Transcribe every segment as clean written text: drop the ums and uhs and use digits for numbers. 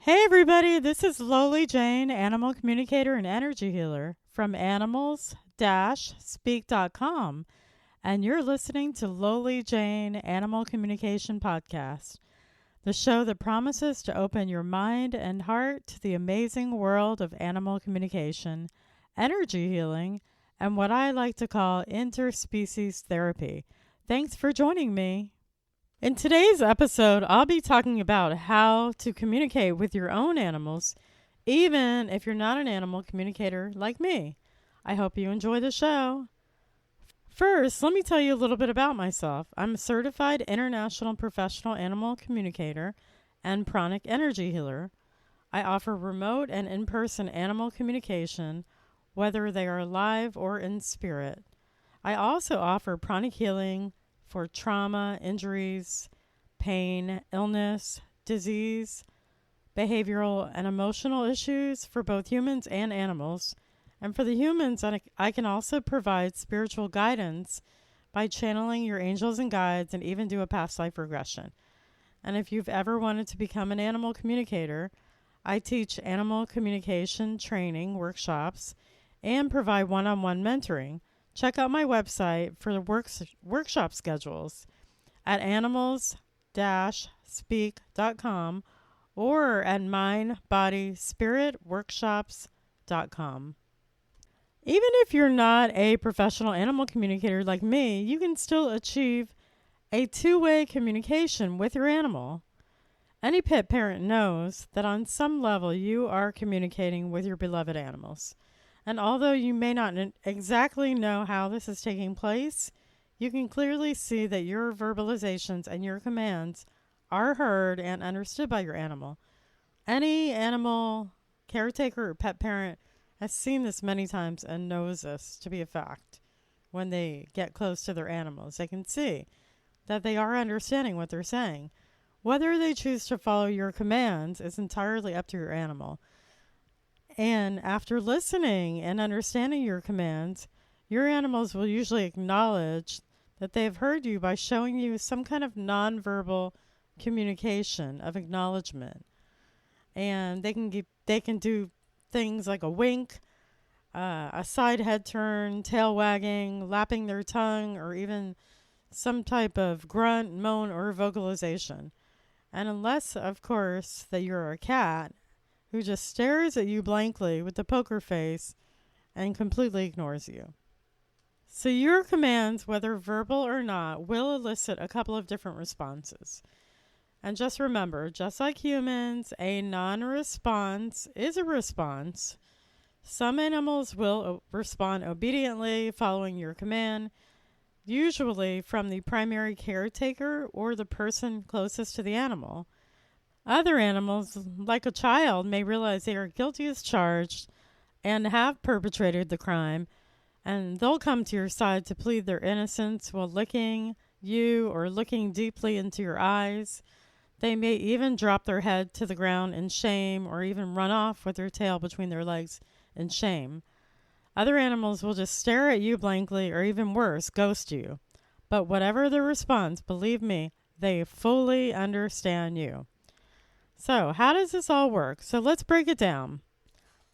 Hey everybody, this is Lowly Jane, animal communicator and energy healer from animals-speak.com, and you're listening to Lowly Jane Animal Communication Podcast, the show that promises to open your mind and heart to the amazing world of animal communication, energy healing, and what I like to call interspecies therapy. Thanks for joining me. In today's episode, I'll be talking about how to communicate with your own animals, even if you're not an animal communicator like me. I hope you enjoy the show. First, let me tell you a little bit about myself. I'm a certified international professional animal communicator and pranic energy healer. I offer remote and in-person animal communication, whether they are live or in spirit. I also offer pranic healing for trauma, injuries, pain, illness, disease, behavioral and emotional issues for both humans and animals. And for the humans, I can also provide spiritual guidance by channeling your angels and guides and even do a past life regression. And if you've ever wanted to become an animal communicator, I teach animal communication training workshops and provide one-on-one mentoring. Check out my website for the workshop schedules at animals-speak.com or at mindbodyspiritworkshops.com. Even if you're not a professional animal communicator like me, you can still achieve a two-way communication with your animal. Any pet parent knows that on some level you are communicating with your beloved animals. And although you may not exactly know how this is taking place, you can clearly see that your verbalizations and your commands are heard and understood by your animal. Any animal caretaker or pet parent has seen this many times and knows this to be a fact. When they get close to their animals, they can see that they are understanding what they're saying. Whether they choose to follow your commands is entirely up to your animal. And after listening and understanding your commands, your animals will usually acknowledge that they have heard you by showing you some kind of nonverbal communication of acknowledgement. And they can do things like a wink, a side head turn, tail wagging, lapping their tongue, or even some type of grunt, moan, or vocalization. And unless, of course, that you're a cat who just stares at you blankly with a poker face and completely ignores you. So your commands, whether verbal or not, will elicit a couple of different responses. And just remember, just like humans, a non-response is a response. Some animals will respond obediently following your command, usually from the primary caretaker or the person closest to the animal. Other animals, like a child, may realize they are guilty as charged and have perpetrated the crime, and they'll come to your side to plead their innocence while licking you or looking deeply into your eyes. They may even drop their head to the ground in shame or even run off with their tail between their legs in shame. Other animals will just stare at you blankly or even worse, ghost you. But whatever their response, believe me, they fully understand you. So, how does this all work? So, let's break it down.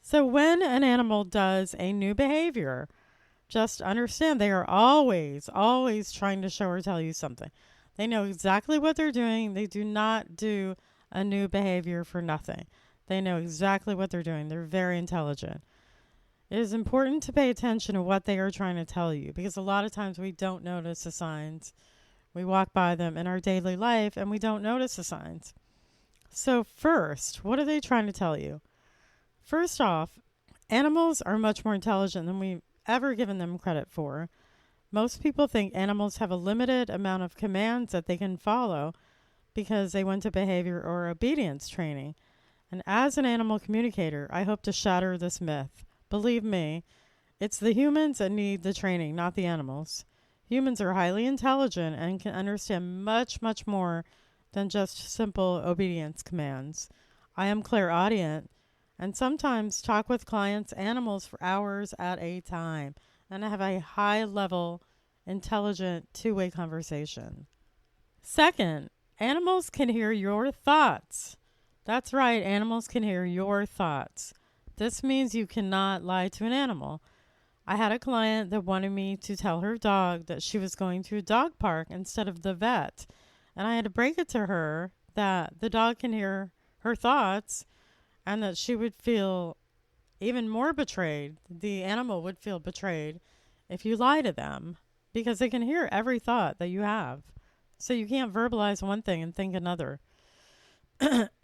So, when an animal does a new behavior, just understand they are always trying to show or tell you something. They know exactly what they're doing. They do not do a new behavior for nothing. They know exactly what they're doing. They're very intelligent. It is important to pay attention to what they are trying to tell you because a lot of times we don't notice the signs. We walk by them in our daily life and we don't notice the signs. So first, what are they trying to tell you? First off, animals are much more intelligent than we've ever given them credit for. Most people think animals have a limited amount of commands that they can follow because they went to behavior or obedience training. And as an animal communicator, I hope to shatter this myth. Believe me, it's the humans that need the training, not the animals. Humans are highly intelligent and can understand much, much more than just simple obedience commands. I am clairaudient and sometimes talk with clients' animals for hours at a time and have a high level, intelligent two-way conversation. Second, animals can hear your thoughts. That's right, animals can hear your thoughts. This means you cannot lie to an animal. I had a client that wanted me to tell her dog that she was going to a dog park instead of the vet, and I had to break it to her that the dog can hear her thoughts and that she would feel even more betrayed. The animal would feel betrayed if you lie to them because they can hear every thought that you have. So you can't verbalize one thing and think another.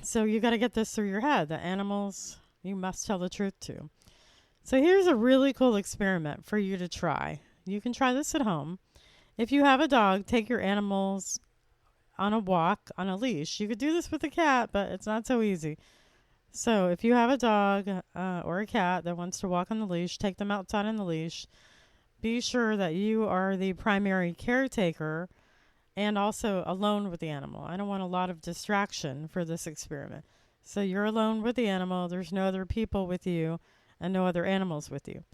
So you got to get this through your head. The animals you must tell the truth to. So here's a really cool experiment for you to try. You can try this at home. If you have a dog, take your animals on a walk on a leash. You could do this with a cat, but it's not so easy. So if you have a dog or a cat that wants to walk on the leash, take them outside on the leash. Be sure that you are the primary caretaker and also alone with the animal. I don't want a lot of distraction for this experiment. So you're alone with the animal. There's no other people with you and no other animals with you.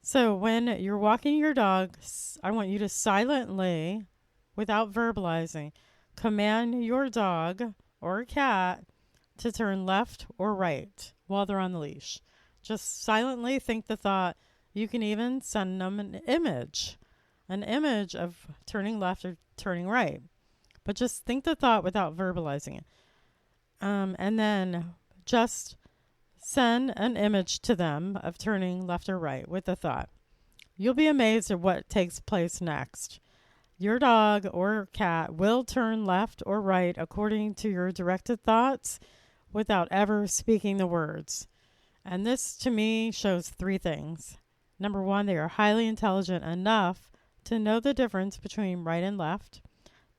So when you're walking your dog, I want you to silently, without verbalizing, command your dog or cat to turn left or right while they're on the leash. Just silently think the thought. You can even send them an image of turning left or turning right. But just think the thought without verbalizing it. And then just send an image to them of turning left or right with the thought. You'll be amazed at what takes place next. Your dog or cat will turn left or right according to your directed thoughts without ever speaking the words. And this, to me, shows three things. Number one, they are highly intelligent enough to know the difference between right and left.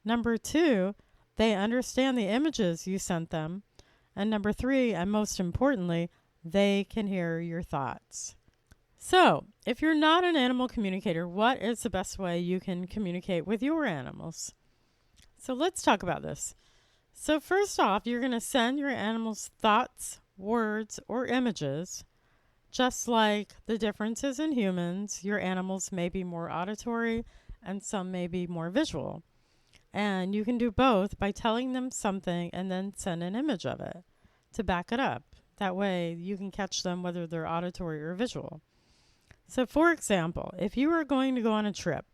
Number two, they understand the images you sent them. And number three, and most importantly, they can hear your thoughts. So, if you're not an animal communicator, what is the best way you can communicate with your animals? So let's talk about this. So first off, you're going to send your animals thoughts, words, or images. Just like the differences in humans, your animals may be more auditory and some may be more visual. And you can do both by telling them something and then send an image of it to back it up. That way you can catch them whether they're auditory or visual. So for example, if you are going to go on a trip,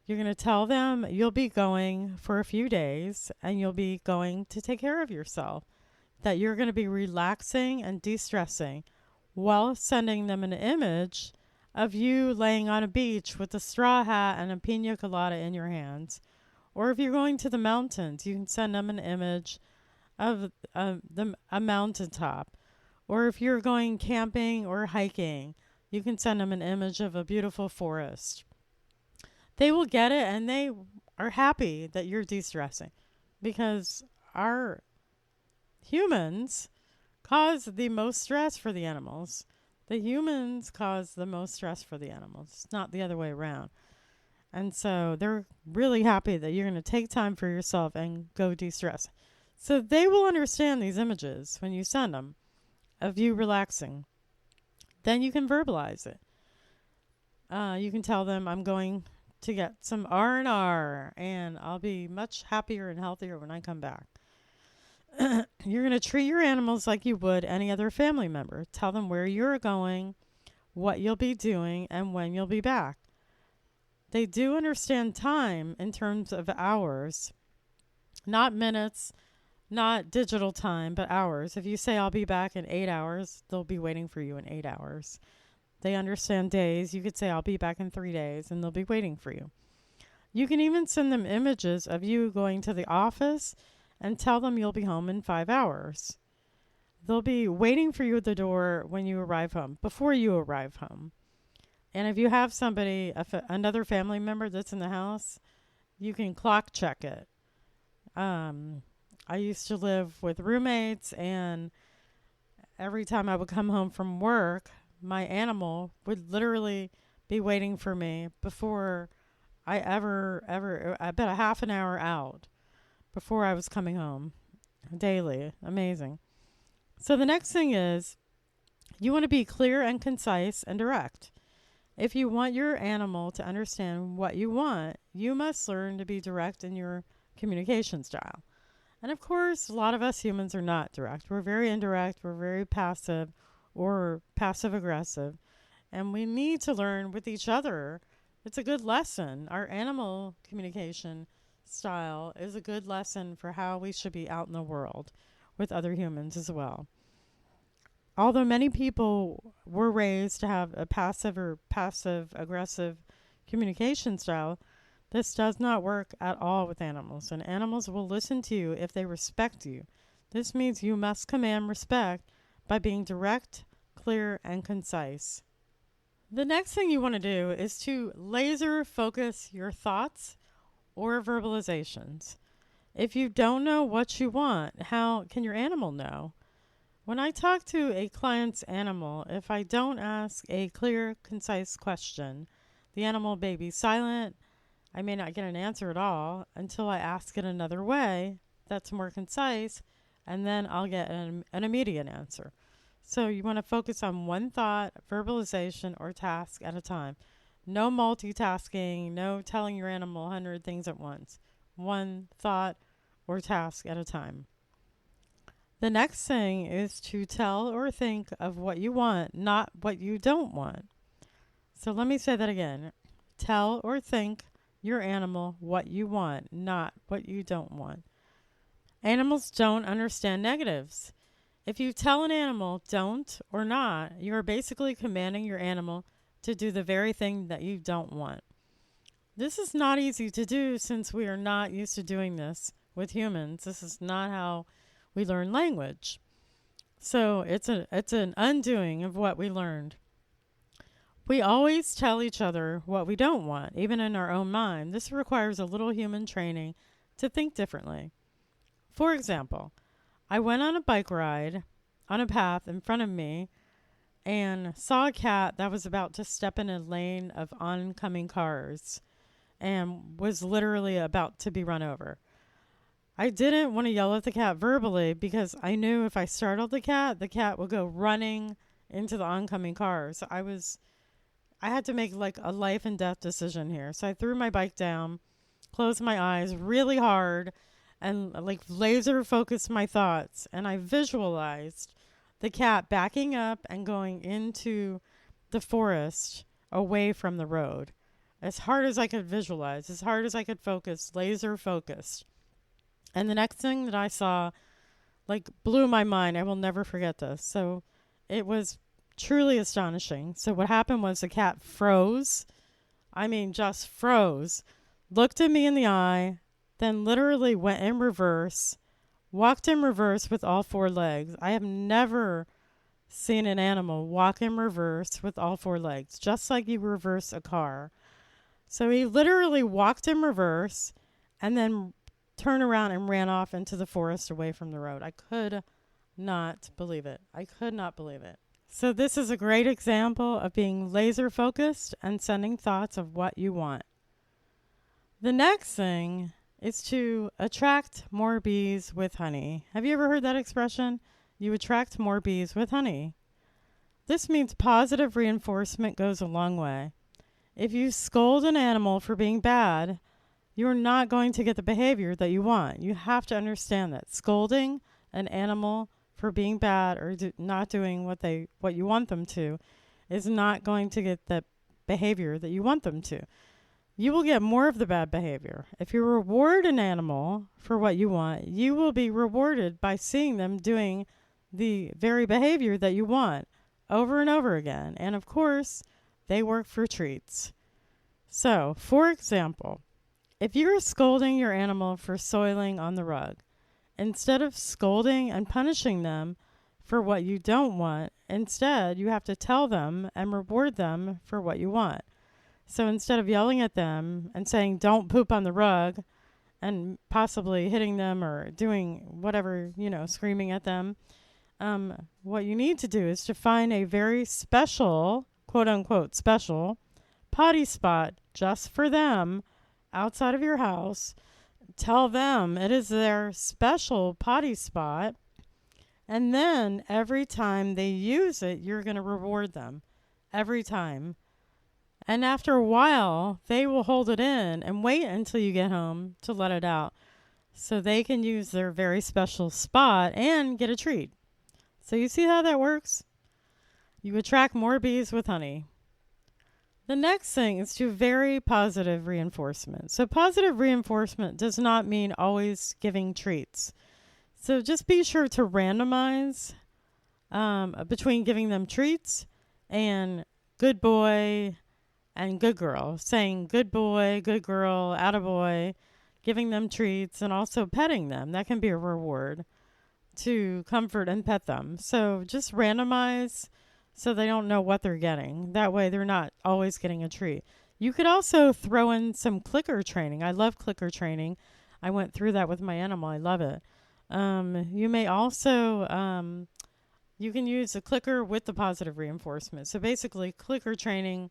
you're going to tell them you'll be going for a few days and you'll be going to take care of yourself, that you're going to be relaxing and de-stressing while sending them an image of you laying on a beach with a straw hat and a pina colada in your hands. Or if you're going to the mountains, you can send them an image of a mountaintop. Or if you're going camping or hiking, you can send them an image of a beautiful forest. They will get it and they are happy that you're de-stressing because our humans cause the most stress for the animals. The humans cause the most stress for the animals. It's not the other way around. And so they're really happy that you're going to take time for yourself and go de-stress. So they will understand these images when you send them of you relaxing. Then you can verbalize it. You can tell them, I'm going to get some R&R and I'll be much happier and healthier when I come back. You're going to treat your animals like you would any other family member. Tell them where you're going, what you'll be doing, and when you'll be back. They do understand time in terms of hours, not minutes, not digital time, but hours. If you say, I'll be back in 8 hours, they'll be waiting for you in 8 hours. They understand days. You could say, I'll be back in 3 days, and they'll be waiting for you. You can even send them images of you going to the office and tell them you'll be home in 5 hours. They'll be waiting for you at the door when you arrive home, before you arrive home. And if you have somebody, another family member that's in the house, you can clock check it. I used to live with roommates, and every time I would come home from work, my animal would literally be waiting for me before I about a half an hour out before I was coming home daily. Amazing. So the next thing is you want to be clear and concise and direct. If you want your animal to understand what you want, you must learn to be direct in your communication style. And of course, a lot of us humans are not direct. We're very indirect, we're very passive or passive aggressive. And we need to learn with each other. It's a good lesson. Our animal communication style is a good lesson for how we should be out in the world with other humans as well. Although many people were raised to have a passive or passive aggressive communication style, this does not work at all with animals, and animals will listen to you if they respect you. This means you must command respect by being direct, clear, and concise. The next thing you want to do is to laser focus your thoughts or verbalizations. If you don't know what you want, how can your animal know? When I talk to a client's animal, if I don't ask a clear, concise question, the animal may be silent. I may not get an answer at all until I ask it another way that's more concise, and then I'll get an immediate answer. So you want to focus on one thought, verbalization, or task at a time. No multitasking, no telling your animal 100 things at once. One thought or task at a time. The next thing is to tell or think of what you want, not what you don't want. So let me say that again. Tell or think your animal what you want, not what you don't want. Animals don't understand negatives. If you tell an animal don't or not, you are basically commanding your animal to do the very thing that you don't want. This is not easy to do since we are not used to doing this with humans. This is not how we learn language. So it's an undoing of what we learned. We always tell each other what we don't want, even in our own mind. This requires a little human training to think differently. For example, I went on a bike ride on a path in front of me and saw a cat that was about to step in a lane of oncoming cars and was literally about to be run over. I didn't want to yell at the cat verbally because I knew if I startled the cat would go running into the oncoming car. So I had to make like a life and death decision here. So I threw my bike down, closed my eyes really hard, and like laser focused my thoughts. And I visualized the cat backing up and going into the forest away from the road. As hard as I could visualize, as hard as I could focus, laser focused. And the next thing that I saw like blew my mind. I will never forget this. So it was truly astonishing. So what happened was the cat froze. I mean, just froze. Looked at me in the eye, then literally went in reverse, walked in reverse with all four legs. I have never seen an animal walk in reverse with all four legs, just like you reverse a car. So he literally walked in reverse and then turned around and ran off into the forest away from the road. I could not believe it. I could not believe it. So this is a great example of being laser focused and sending thoughts of what you want. The next thing is to attract more bees with honey. Have you ever heard that expression? You attract more bees with honey. This means positive reinforcement goes a long way. If you scold an animal for being bad, you're not going to get the behavior that you want. You have to understand that scolding an animal for being bad or not doing what you want them to is not going to get the behavior that you want them to. You will get more of the bad behavior. If you reward an animal for what you want, you will be rewarded by seeing them doing the very behavior that you want over and over again. And of course, they work for treats. So, for example, if you're scolding your animal for soiling on the rug, instead of scolding and punishing them for what you don't want, instead you have to tell them and reward them for what you want. So instead of yelling at them and saying, don't poop on the rug, and possibly hitting them or doing whatever, screaming at them, what you need to do is to find a very special, quote unquote, special potty spot just for them outside of your house. Tell them it is their special potty spot. And then every time they use it, you're going to reward them every time. And after a while, they will hold it in and wait until you get home to let it out. so they can use their very special spot and get a treat. So you see how that works? You attract more bees with honey. The next thing is to vary positive reinforcement. So positive reinforcement does not mean always giving treats. So just be sure to randomize between giving them treats and good boy and good girl. Saying good boy, good girl, attaboy, giving them treats, and also petting them. That can be a reward to comfort and pet them. So just randomize so they don't know what they're getting. That way they're not always getting a treat. You could also throw in some clicker training. I love clicker training. I went through that with my animal. I love it. You may also, you can use a clicker with the positive reinforcement. So basically, clicker training,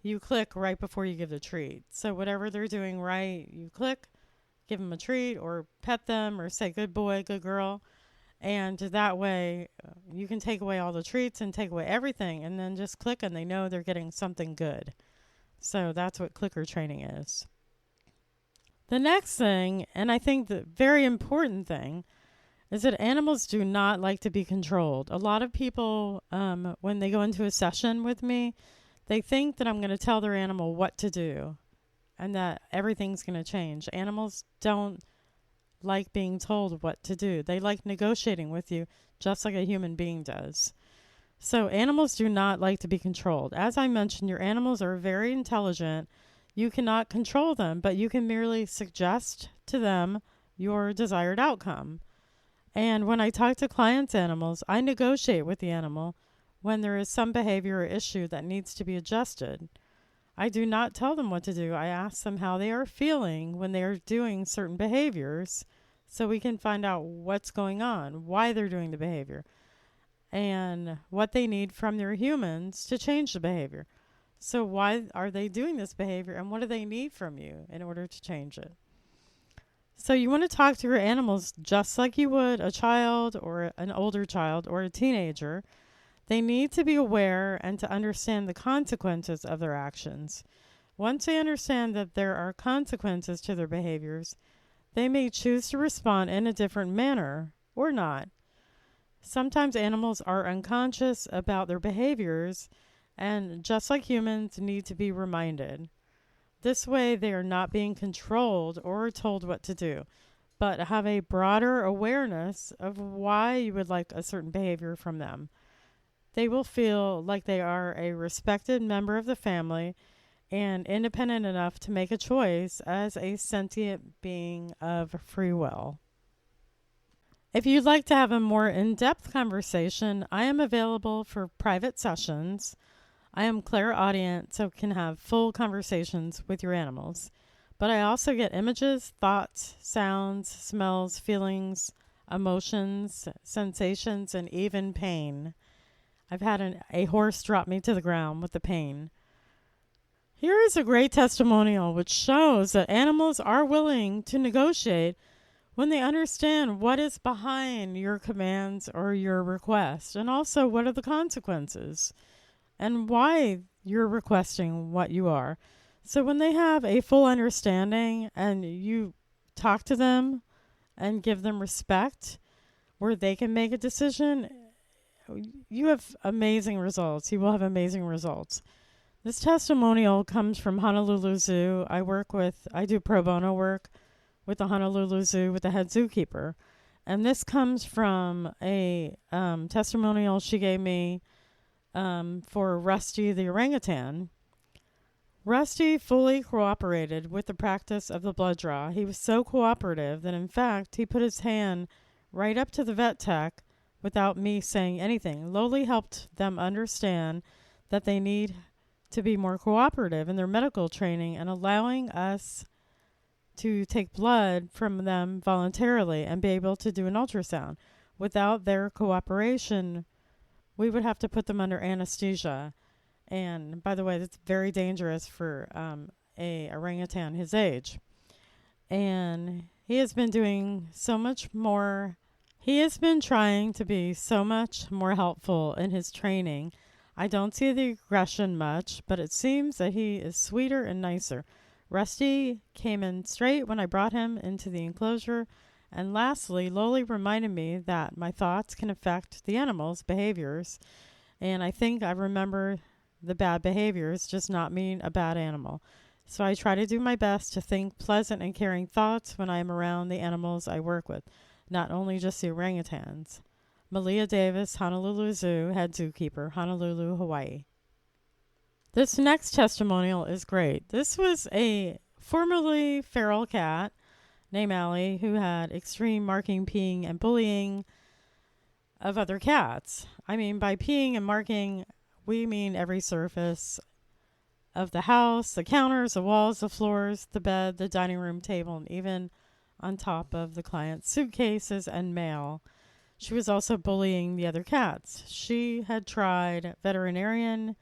you click right before you give the treat. So whatever they're doing right, you click, give them a treat, or pet them, or say good boy, good girl. And that way, you can take away all the treats and take away everything, and then just click, and they know they're getting something good. So that's what clicker training is. The next thing, and I think the very important thing, is that animals do not like to be controlled. A lot of people, when they go into a session with me, they think that I'm going to tell their animal what to do and that everything's going to change. Animals don't like being told what to do. They like negotiating with you just like a human being does. So animals do not like to be controlled. As I mentioned, your animals are very intelligent. You cannot control them, but you can merely suggest to them your desired outcome. And when I talk to clients' animals, I negotiate with the animal when there is some behavior or issue that needs to be adjusted. I do not tell them what to do. I ask them how they are feeling when they are doing certain behaviors so we can find out what's going on, why they're doing the behavior, and what they need from their humans to change the behavior. So why are they doing this behavior, and what do they need from you in order to change it? So you want to talk to your animals just like you would a child or an older child or a teenager. They need to be aware and to understand the consequences of their actions. Once they understand that there are consequences to their behaviors, they may choose to respond in a different manner or not. Sometimes animals are unconscious about their behaviors and, just like humans, need to be reminded. This way, they are not being controlled or told what to do, but have a broader awareness of why you would like a certain behavior from them. They will feel like they are a respected member of the family and independent enough to make a choice as a sentient being of free will. If you'd like to have a more in-depth conversation, I am available for private sessions. I am clairaudient, so can have full conversations with your animals. But I also get images, thoughts, sounds, smells, feelings, emotions, sensations, and even pain. I've had a horse drop me to the ground with the pain. Here is a great testimonial which shows that animals are willing to negotiate when they understand what is behind your commands or your request, and also what are the consequences and why you're requesting what you are. So when they have a full understanding and you talk to them and give them respect where they can make a decision, you have amazing results. You will have amazing results. This testimonial comes from Honolulu Zoo. I do pro bono work with the Honolulu Zoo with the head zookeeper. And this comes from a testimonial she gave me for Rusty the orangutan. Rusty fully cooperated with the practice of the blood draw. He was so cooperative that, in fact, he put his hand right up to the vet tech without me saying anything. Loli helped them understand that they need to be more cooperative in their medical training and allowing us to take blood from them voluntarily and be able to do an ultrasound. Without their cooperation, we would have to put them under anesthesia. And by the way, that's very dangerous for a orangutan his age. And he has been doing so much more. He has been trying to be so much more helpful in his training. I don't see the aggression much, but it seems that he is sweeter and nicer. Rusty came in straight when I brought him into the enclosure. And lastly, Loli reminded me that my thoughts can affect the animal's behaviors. And I think I remember the bad behaviors just not mean a bad animal. So I try to do my best to think pleasant and caring thoughts when I am around the animals I work with, not only just the orangutans. Malia Davis, Honolulu Zoo, head zookeeper, Honolulu, Hawaii. This next testimonial is great. This was a formerly feral cat named Allie who had extreme marking, peeing, and bullying of other cats. I mean, by peeing and marking, we mean every surface of the house, the counters, the walls, the floors, the bed, the dining room table, and even on top of the client's suitcases and mail. She was also bullying the other cats. She had tried veterinarian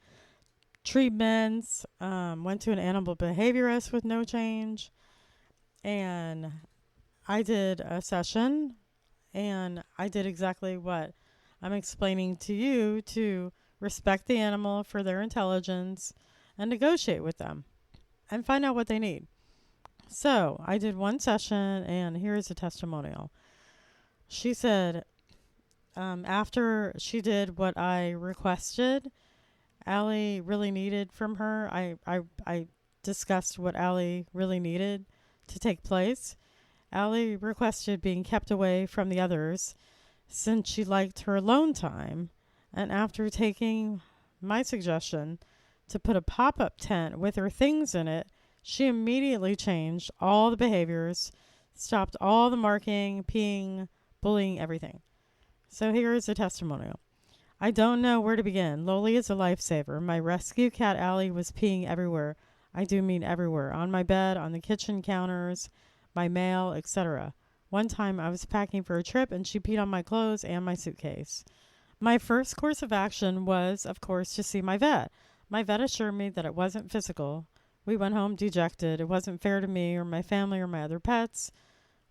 treatments, went to an animal behaviorist with no change, and I did a session, and I did exactly what I'm explaining to you, to respect the animal for their intelligence and negotiate with them and find out what they need. So I did one session, and here's a testimonial. She said, after she did what I requested, Allie really needed from her. I discussed what Allie really needed to take place. Allie requested being kept away from the others since she liked her alone time. And after taking my suggestion to put a pop-up tent with her things in it, she immediately changed all the behaviors, stopped all the marking, peeing, bullying, everything. So here is a testimonial. I don't know where to begin. Loli is a lifesaver. My rescue cat Allie was peeing everywhere. I do mean everywhere. On my bed, on the kitchen counters, my mail, etc. One time I was packing for a trip and she peed on my clothes and my suitcase. My first course of action was, of course, to see my vet. My vet assured me that it wasn't physical. We went home dejected. It wasn't fair to me or my family or my other pets,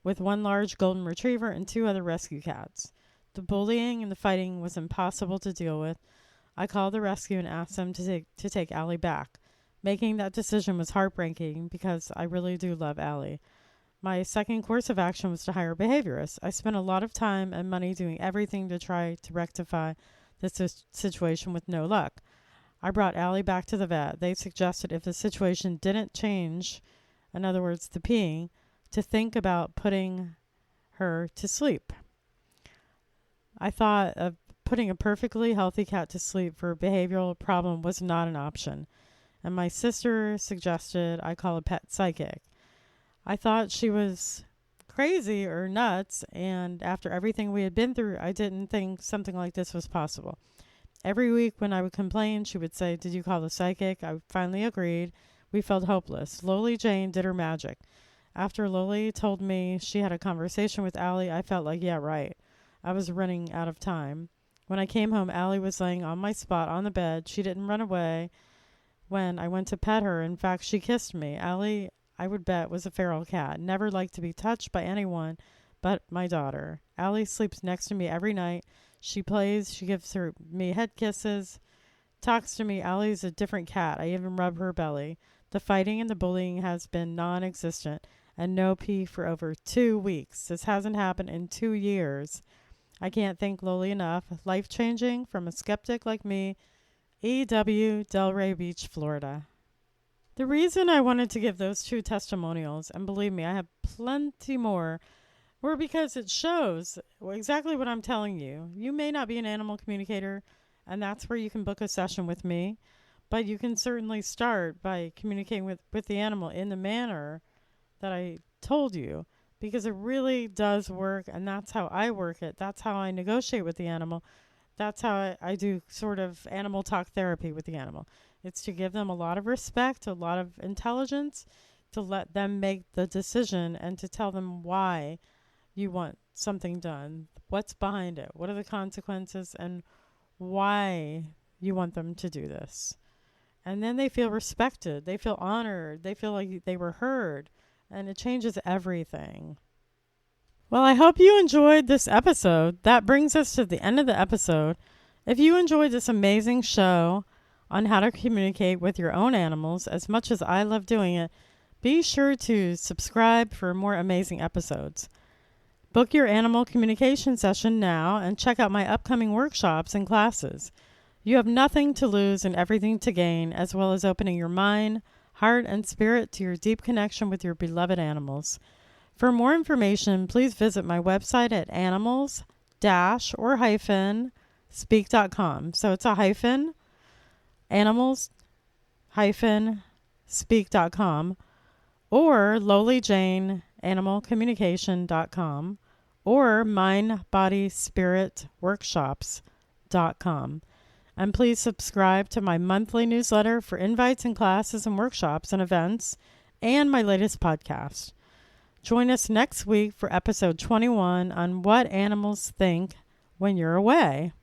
with one large golden retriever and 2 other rescue cats. The bullying and the fighting was impossible to deal with. I called the rescue and asked them to take Allie back. Making that decision was heartbreaking because I really do love Allie. My second course of action was to hire a behaviorist. I spent a lot of time and money doing everything to try to rectify this situation with no luck. I brought Allie back to the vet. They suggested if the situation didn't change, in other words, the peeing, to think about putting her to sleep. I thought of putting a perfectly healthy cat to sleep for a behavioral problem was not an option, and my sister suggested I call a pet psychic. I thought she was crazy or nuts, and after everything we had been through, I didn't think something like this was possible. Every week when I would complain, she would say, "Did you call the psychic?" I finally agreed. We felt hopeless. Loli Jane did her magic. After Loli told me she had a conversation with Allie, I felt like, yeah, right. I was running out of time. When I came home, Allie was laying on my spot on the bed. She didn't run away when I went to pet her. In fact, she kissed me. Allie, I would bet, was a feral cat. Never liked to be touched by anyone but my daughter. Allie sleeps next to me every night. She plays. She gives me head kisses. Talks to me. Allie's a different cat. I even rub her belly. The fighting and the bullying has been non-existent, and no pee for over 2 weeks. This hasn't happened in 2 years. I can't thank Loli enough. Life-changing from a skeptic like me. E.W., Delray Beach, Florida. The reason I wanted to give those 2 testimonials, and believe me, I have plenty more, were because it shows exactly what I'm telling you. You may not be an animal communicator, and that's where you can book a session with me, but you can certainly start by communicating with the animal in the manner that I told you, because it really does work, and that's how I work it. That's how I negotiate with the animal. That's how I do sort of animal talk therapy with the animal. It's to give them a lot of respect, a lot of intelligence, to let them make the decision and to tell them why you want something done, what's behind it, what are the consequences, and why you want them to do this. And then they feel respected, they feel honored, they feel like they were heard, and it changes everything. Well, I hope you enjoyed this episode. That brings us to the end of the episode. If you enjoyed this amazing show on how to communicate with your own animals as much as I love doing it, Be sure to subscribe for more amazing episodes. Book your animal communication session now and check out my upcoming workshops and classes. You have nothing to lose and everything to gain, as well as opening your mind, heart, and spirit to your deep connection with your beloved animals. For more information, please visit my website at animals-speak.com. So it's a hyphen, animals-speak.com, or lowlyjaneanimalcommunication.com, or mindbodyspiritworkshops.com. And please subscribe to my monthly newsletter for invites and classes and workshops and events, and my latest podcast. Join us next week for episode 21 on what animals think when you're away.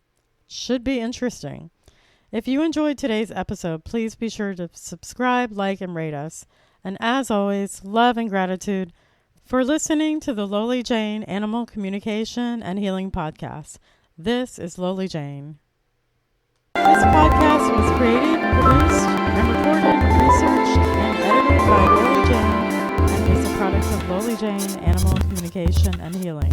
Should be interesting. If you enjoyed today's episode, please be sure to subscribe, like, and rate us. And as always, love and gratitude for listening to the Lowly Jane Animal Communication and Healing Podcast. This is Lowly Jane. This podcast was created, produced, and recorded, researched, and edited by Lowly Jane and is a product of Lowly Jane Animal Communication and Healing.